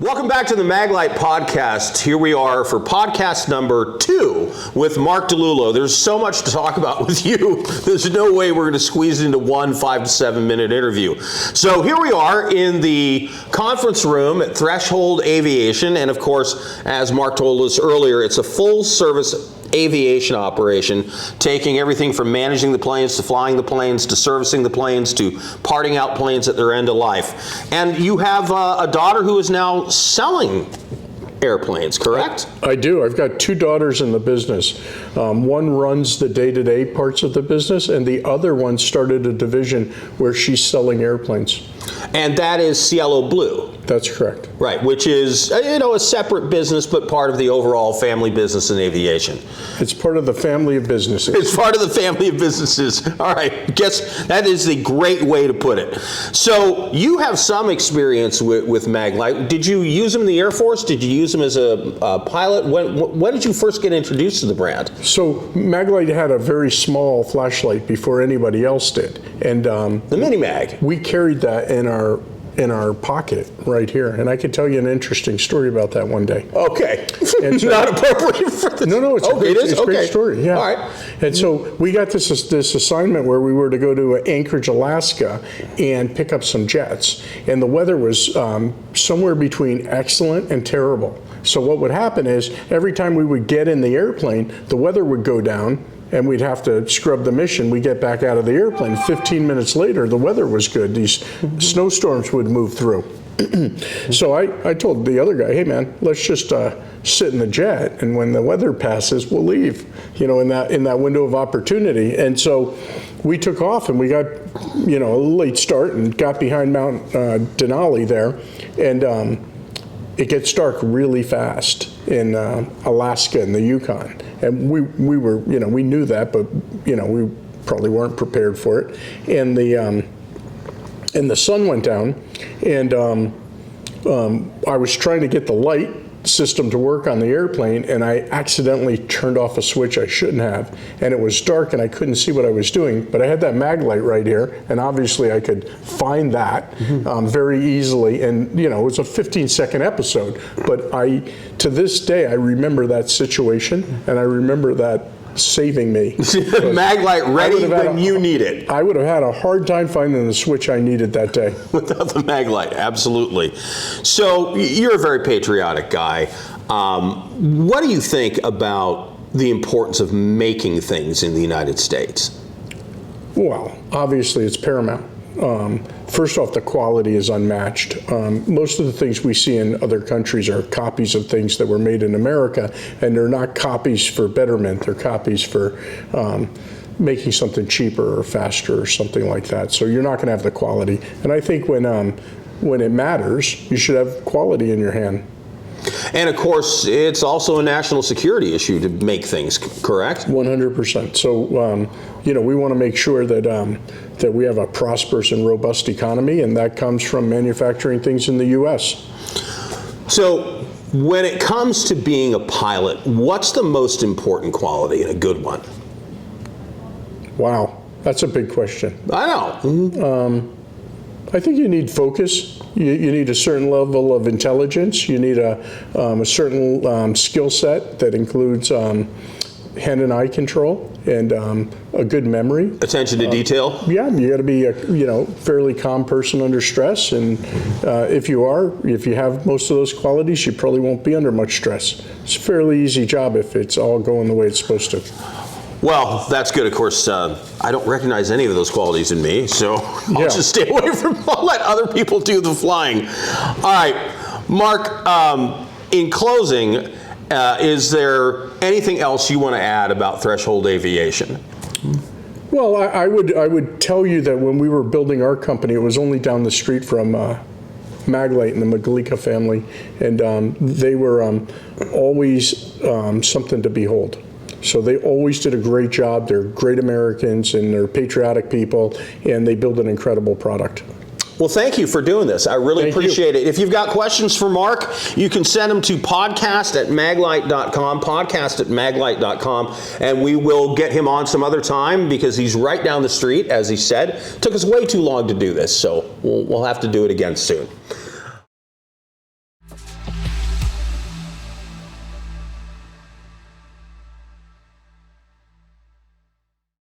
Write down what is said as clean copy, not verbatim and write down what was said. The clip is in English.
Welcome back to the Maglite Podcast. Here we are for podcast number 2 with Mark Di Lullo. There's so much to talk about with you. There's no way we're going to squeeze it into one 5 to 7 minute interview. So here we are in the conference room at Threshold Aviation. And of course, as Mark told us earlier, it's a full service aviation operation, taking everything from managing the planes to flying the planes to servicing the planes to parting out planes at their end of life. And you have a daughter who is now selling airplanes, correct? I do. I've got 2 daughters in the business. One runs the day-to-day parts of the business, and the other one started a division where she's selling airplanes. And that is Cielo Blue. That's correct. Right, which is, a separate business, but part of the overall family business in aviation. It's part of the family of businesses. It's part of the family of businesses. All right, guess that is the great way to put it. So you have some experience with Maglite. Did you use them in the Air Force? Did you use them as a pilot? When did you first get introduced to the brand? So Maglite had a very small flashlight before anybody else did. And the Mini Mag. We carried that in our pocket right here, and I could tell you an interesting story about that one day. Okay, and so, not appropriate for this. No, it's a great story. Yeah. All right. And so we got this assignment where we were to go to Anchorage, Alaska, and pick up some jets, and the weather was somewhere between excellent and terrible. So what would happen is every time we would get in the airplane, the weather would go down, and we'd have to scrub the mission. We get back out of the airplane. 15 minutes later, the weather was good. These snowstorms would move through. So I told the other guy, hey man, let's just sit in the jet, and when the weather passes, we'll leave, in that window of opportunity. And so we took off, and we got, a late start and got behind Mount Denali there, and it gets dark really fast in Alaska and the Yukon. And we were, we knew that, but, we probably weren't prepared for it. And the sun went down, and I was trying to get the light system to work on the airplane, and I accidentally turned off a switch I shouldn't have. And it was dark, and I couldn't see what I was doing, but I had that Maglite right here, and obviously I could find that very easily. And, it was a 15-second episode, but to this day, I remember that situation, and I remember that saving me. Maglite ready when you need it. I would have had a hard time finding the switch I needed that day. Without the Maglite, absolutely. So you're a very patriotic guy. What do you think about the importance of making things in the United States? Well, obviously it's paramount. First off, the quality is unmatched. Most of the things we see in other countries are copies of things that were made in America, and they're not copies for betterment. They're copies for making something cheaper or faster or something like that. So you're not going to have the quality. And I think when it matters, you should have quality in your hand. And of course, it's also a national security issue to make things, correct? 100%. So, we want to make sure that we have a prosperous and robust economy, and that comes from manufacturing things in the U.S. So, when it comes to being a pilot, what's the most important quality in a good one? Wow, that's a big question. I know. I think you need focus. You need a certain level of intelligence. You need a certain skill set that includes hand and eye control and a good memory. Attention to detail. Yeah, you got to be a fairly calm person under stress. And if you have most of those qualities, you probably won't be under much stress. It's a fairly easy job if it's all going the way it's supposed to. Well, that's good. Of course, I don't recognize any of those qualities in me, so I'll just stay away from. I'll let other people do the flying. All right, Mark. In closing, is there anything else you want to add about Threshold Aviation? Well, I would tell you that when we were building our company, it was only down the street from Maglite and the Maglite family, and they were always something to behold. So they always did a great job. They're great Americans, and they're patriotic people, and they build an incredible product. Well, thank you for doing this. I really appreciate it. If you've got questions for Mark, you can send them to podcast@maglite.com, podcast@maglite.com, and we will get him on some other time because he's right down the street, as he said. It took us way too long to do this, so we'll have to do it again soon.